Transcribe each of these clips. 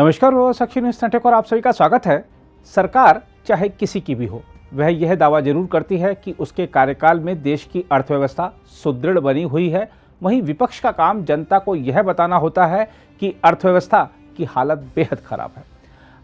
नमस्कार, वो साक्षी news network और आप सभी का स्वागत है। सरकार चाहे किसी की भी हो, वह यह दावा जरूर करती है कि उसके कार्यकाल में देश की अर्थव्यवस्था सुदृढ़ बनी हुई है। वहीं विपक्ष का काम जनता को यह बताना होता है कि अर्थव्यवस्था की हालत बेहद खराब है।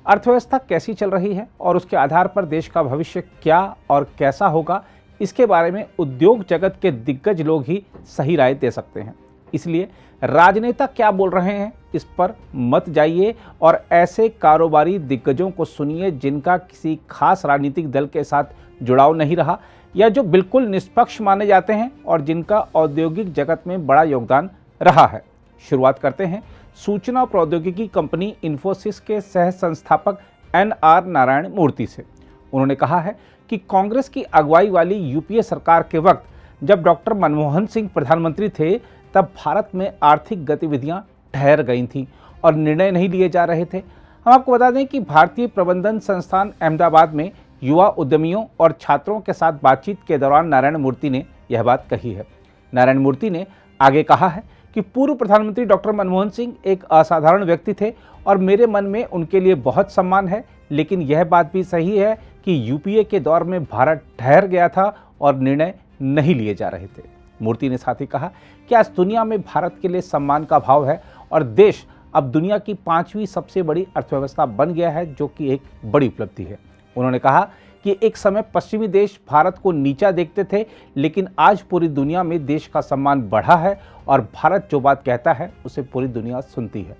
अर्थव्यवस्था कैसी चल रही है और उसके आधार पर देश का भविष्य क्या और कैसा होगा, इसके बारे में उद्योग जगत के दिग्गज लोग ही सही राय दे सकते हैं। इसलिए राजनेता क्या बोल रहे हैं, इस पर मत जाइए और ऐसे कारोबारी दिग्गजों को सुनिए जिनका किसी खास राजनीतिक दल के साथ जुड़ाव नहीं रहा या जो बिल्कुल निष्पक्ष माने जाते हैं और जिनका औद्योगिक जगत में बड़ा योगदान रहा है। शुरुआत करते हैं सूचना प्रौद्योगिकी कंपनी इन्फोसिस के सह संस्थापक NR नारायण मूर्ति से। उन्होंने कहा है कि कांग्रेस की अगुवाई वाली यूपीए सरकार के वक्त जब डॉक्टर मनमोहन सिंह प्रधानमंत्री थे, तब भारत में आर्थिक गतिविधियां ठहर गई थीं और निर्णय नहीं लिए जा रहे थे। हम आपको बता दें कि भारतीय प्रबंधन संस्थान अहमदाबाद में युवा उद्यमियों और छात्रों के साथ बातचीत के दौरान नारायण मूर्ति ने यह बात कही है। नारायण मूर्ति ने आगे कहा है कि पूर्व प्रधानमंत्री डॉक्टर मनमोहन सिंह एक असाधारण व्यक्ति थे और मेरे मन में उनके लिए बहुत सम्मान है, लेकिन यह बात भी सही है कि यूपीए के दौर में भारत ठहर गया था और निर्णय नहीं लिए जा रहे थे। मूर्ति ने साथ ही कहा कि आज दुनिया में भारत के लिए सम्मान का भाव है और देश अब दुनिया की 5वीं सबसे बड़ी अर्थव्यवस्था बन गया है, जो कि एक बड़ी उपलब्धि है। उन्होंने कहा कि एक समय पश्चिमी देश भारत को नीचा देखते थे, लेकिन आज पूरी दुनिया में देश का सम्मान बढ़ा है और भारत जो बात कहता है उसे पूरी दुनिया सुनती है।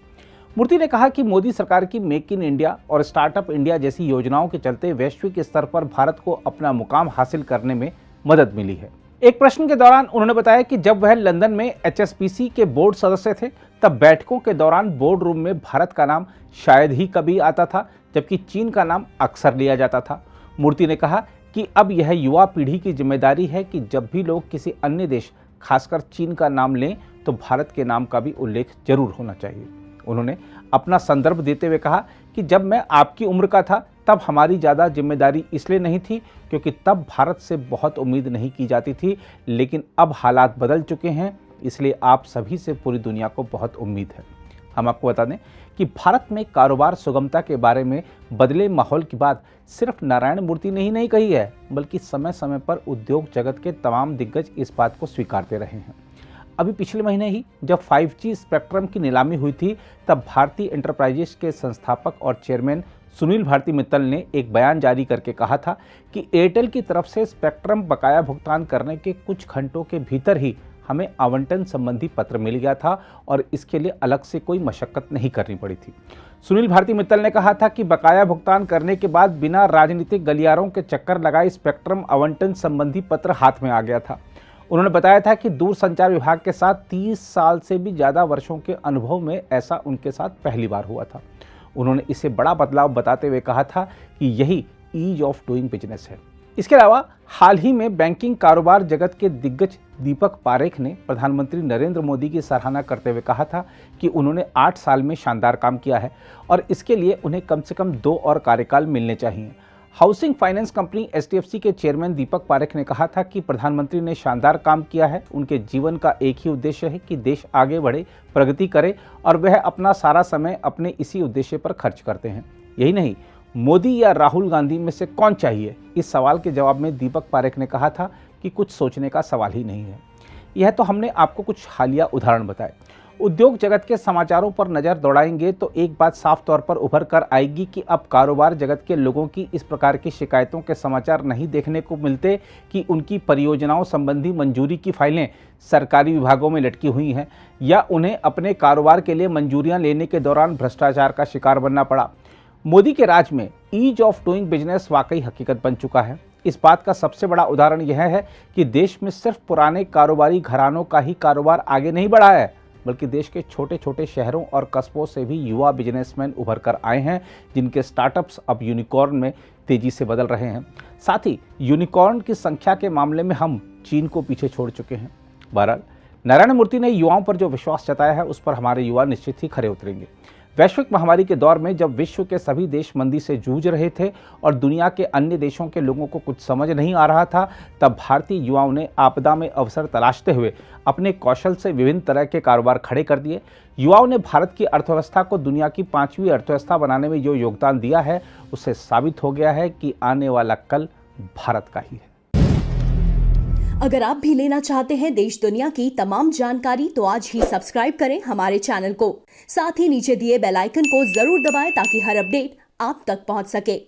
मूर्ति ने कहा कि मोदी सरकार की मेक इन इंडिया और स्टार्टअप इंडिया जैसी योजनाओं के चलते वैश्विक स्तर पर भारत को अपना मुकाम हासिल करने में मदद मिली है। एक प्रश्न के दौरान उन्होंने बताया कि जब वह लंदन में HSBC के बोर्ड सदस्य थे, तब बैठकों के दौरान बोर्ड रूम में भारत का नाम शायद ही कभी आता था, जबकि चीन का नाम अक्सर लिया जाता था। मूर्ति ने कहा कि अब यह युवा पीढ़ी की जिम्मेदारी है कि जब भी लोग किसी अन्य देश, खासकर चीन का नाम लें, तो भारत के नाम का भी उल्लेख जरूर होना चाहिए। उन्होंने अपना संदर्भ देते हुए कहा कि जब मैं आपकी उम्र का था, तब हमारी ज़्यादा जिम्मेदारी इसलिए नहीं थी क्योंकि तब भारत से बहुत उम्मीद नहीं की जाती थी, लेकिन अब हालात बदल चुके हैं, इसलिए आप सभी से पूरी दुनिया को बहुत उम्मीद है। हम आपको बता दें कि भारत में कारोबार सुगमता के बारे में बदले माहौल की बात सिर्फ नारायण मूर्ति ने ही नहीं कही है, बल्कि समय समय पर उद्योग जगत के तमाम दिग्गज इस बात को स्वीकारते रहे हैं। अभी पिछले महीने ही जब 5G स्पेक्ट्रम की नीलामी हुई थी, तब भारतीय एंटरप्राइजेस के संस्थापक और चेयरमैन सुनील भारती मित्तल ने एक बयान जारी करके कहा था कि एयरटेल की तरफ से स्पेक्ट्रम बकाया भुगतान करने के कुछ घंटों के भीतर ही हमें आवंटन संबंधी पत्र मिल गया था और इसके लिए अलग से कोई मशक्कत नहीं करनी पड़ी थी। सुनील भारती मित्तल ने कहा था कि बकाया भुगतान करने के बाद बिना राजनीतिक गलियारों के चक्कर लगाए स्पेक्ट्रम आवंटन संबंधी पत्र हाथ में आ गया था। उन्होंने बताया था कि दूरसंचार विभाग के साथ 30 साल से भी ज़्यादा वर्षों के अनुभव में ऐसा उनके साथ पहली बार हुआ था। उन्होंने इसे बड़ा बदलाव बताते हुए कहा था कि यही ईज ऑफ डूइंग बिजनेस है। इसके अलावा हाल ही में बैंकिंग कारोबार जगत के दिग्गज दीपक पारेख ने प्रधानमंत्री नरेंद्र मोदी की सराहना करते हुए कहा था कि उन्होंने 8 साल में शानदार काम किया है और इसके लिए उन्हें कम से कम 2 और कार्यकाल मिलने चाहिए। हाउसिंग फाइनेंस कंपनी HDFC के चेयरमैन दीपक पारेख ने कहा था कि प्रधानमंत्री ने शानदार काम किया है। उनके जीवन का एक ही उद्देश्य है कि देश आगे बढ़े, प्रगति करे और वह अपना सारा समय अपने इसी उद्देश्य पर खर्च करते हैं। यही नहीं, मोदी या राहुल गांधी में से कौन चाहिए, इस सवाल के जवाब में दीपक पारेख ने कहा था कि कुछ सोचने का सवाल ही नहीं है। यह तो हमने आपको कुछ हालिया उदाहरण बताए। उद्योग जगत के समाचारों पर नज़र दौड़ाएंगे तो एक बात साफ तौर पर उभर कर आएगी कि अब कारोबार जगत के लोगों की इस प्रकार की शिकायतों के समाचार नहीं देखने को मिलते कि उनकी परियोजनाओं संबंधी मंजूरी की फाइलें सरकारी विभागों में लटकी हुई हैं या उन्हें अपने कारोबार के लिए मंजूरियां लेने के दौरान भ्रष्टाचार का शिकार बनना पड़ा। मोदी के राज में ईज ऑफ डूइंग बिजनेस वाकई हकीकत बन चुका है। इस बात का सबसे बड़ा उदाहरण यह है कि देश में सिर्फ पुराने कारोबारी घरानों का ही कारोबार आगे नहीं बढ़ा है, बल्कि देश के छोटे छोटे शहरों और कस्बों से भी युवा बिजनेसमैन उभर कर आए हैं, जिनके स्टार्टअप्स अब यूनिकॉर्न में तेजी से बदल रहे हैं। साथ ही यूनिकॉर्न की संख्या के मामले में हम चीन को पीछे छोड़ चुके हैं। बहरहाल नारायण मूर्ति ने युवाओं पर जो विश्वास जताया है, उस पर हमारे युवा निश्चित ही खरे उतरेंगे। वैश्विक महामारी के दौर में जब विश्व के सभी देश मंदी से जूझ रहे थे और दुनिया के अन्य देशों के लोगों को कुछ समझ नहीं आ रहा था, तब भारतीय युवाओं ने आपदा में अवसर तलाशते हुए अपने कौशल से विभिन्न तरह के कारोबार खड़े कर दिए। युवाओं ने भारत की अर्थव्यवस्था को दुनिया की 5वीं अर्थव्यवस्था बनाने में जो योगदान दिया है, उससे साबित हो गया है कि आने वाला कल भारत का ही है। अगर आप भी लेना चाहते हैं देश दुनिया की तमाम जानकारी तो आज ही सब्सक्राइब करें हमारे चैनल को। साथ ही नीचे दिए बेल आइकन को जरूर दबाएं ताकि हर अपडेट आप तक पहुंच सके।